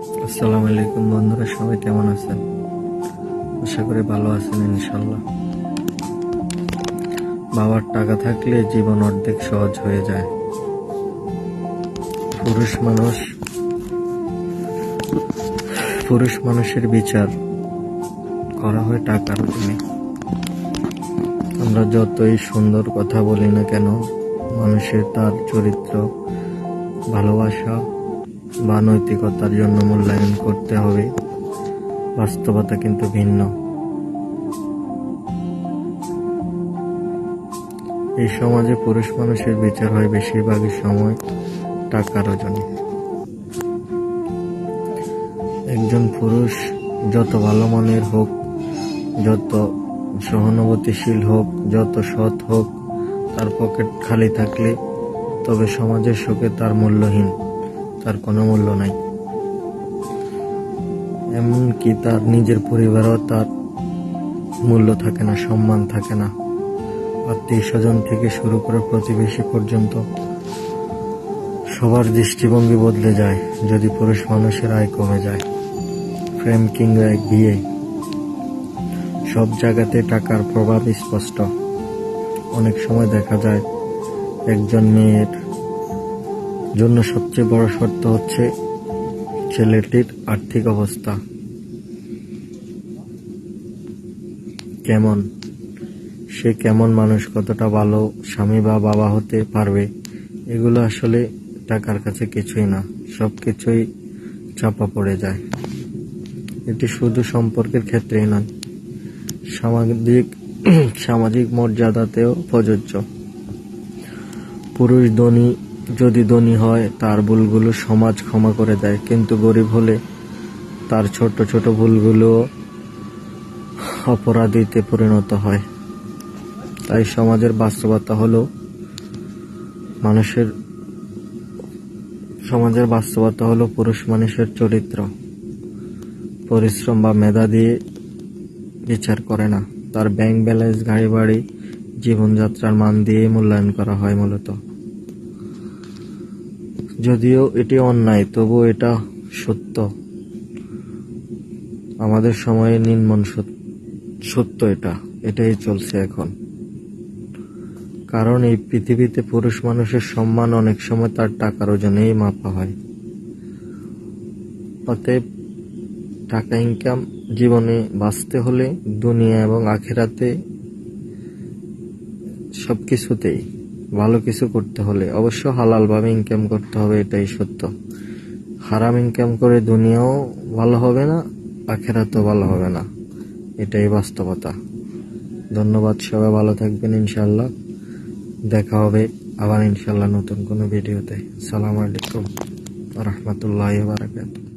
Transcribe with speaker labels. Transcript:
Speaker 1: আসসালামু আলাইকুম বন্ধুরা, সবাই কেমন আছেন? আশা করি ভালো আছেন ইনশাল্লাহ। বাবার টাকা থাকলে জীবন অর্ধেক সহজ হয়ে যায়। পুরুষ মানুষের বিচার করা হয় টাকার জন্য। আমরা যতই সুন্দর কথা বলি না কেন, মানুষের তার চরিত্র, ভালোবাসা বা নৈতিকতার জন্য মূল্যায়ন করতে হবে। বাস্তবতা কিন্তু ভিন্ন। এই সমাজে পুরুষ মানুষের বিচার হয় বেশিরভাগই সময় টাকার ওজনে। একজন পুরুষ যত ভালো মানের হোক, যত সহানুভূতিশীল হোক, যত সৎ হোক, তার পকেট খালি থাকলে তবে সমাজের চোখে তার মূল্যহীন, তার কোনো মূল্য নাই। এমনকি তার নিজের পরিবারও তার মূল্য থাকে না, সম্মান থাকে না। আত্মীয় স্বজন থেকে শুরু করে প্রতিবেশী পর্যন্ত সবার দৃষ্টিভঙ্গি বদলে যায় যদি পুরুষ মানুষের আয় কমে যায়। প্রেম কিংবা এক বিয়ে, সব জায়গাতে টাকার প্রভাব স্পষ্ট। অনেক সময় দেখা যায় একজন মেয়ের জন্য সবচেয়ে বড় শর্ত হচ্ছে ছেলেটির আর্থিক অবস্থা কেমন, সে কেমন মানুষ, কতটা ভালো স্বামী বা বাবা হতে পারবে। এগুলো আসলে টাকার কাছে কিছুই না, সবকিছুই চাপা পড়ে যায়। এটি শুধু সম্পর্কের ক্ষেত্রেই নয়, সামাজিক মর্যাদাতেও প্রযোজ্য। পুরুষ যদি ধনী হয়, তার ভুলগুলো সমাজ ক্ষমা করে দেয়, কিন্তু গরিব হলে তার ছোট ছোট ভুলগুলো অপরাধীতে পরিণত হয়। তাই সমাজের বাস্তবতা হলো পুরুষ মানুষের চরিত্র, পরিশ্রম বা মেধা দিয়ে বিচার করে না। তার ব্যাংক ব্যালেন্স, গাড়ি বাড়ি, জীবনযাত্রার মান দিয়ে মূল্যায়ন করা হয় মূলত। যদিও এটি অন্যায়, তবুও এটা সত্য। আমাদের সময়ে নির্মম সত্য এটাই চলছে এখন। কারণ এই পৃথিবীতে পুরুষ মানুষের সম্মান অনেক সময় তার টাকার ওজনেই মাপা হয়। অতএব টাকা ইনকাম জীবনে বাঁচতে হলে, দুনিয়া এবং আখিরাতে সবকিছুতেই ভালো কিছু করতে হলে অবশ্য হালাল ভাবে ইনকাম করতে হবে, এটাই সত্য। হারাম ইনকাম করে দুনিয়াও ভালো হবে না, আখিরাতেও ভালো হবে না, এটাই বাস্তবতা। ধন্যবাদ, সবাই ভালো থাকবেন ইনশাআল্লাহ। দেখা হবে আবার ইনশাআল্লাহ নতুন কোনো ভিডিওতে। আসসালামু আলাইকুম ওয়া রাহমাতুল্লাহি ওয়া বারাকাতুহু।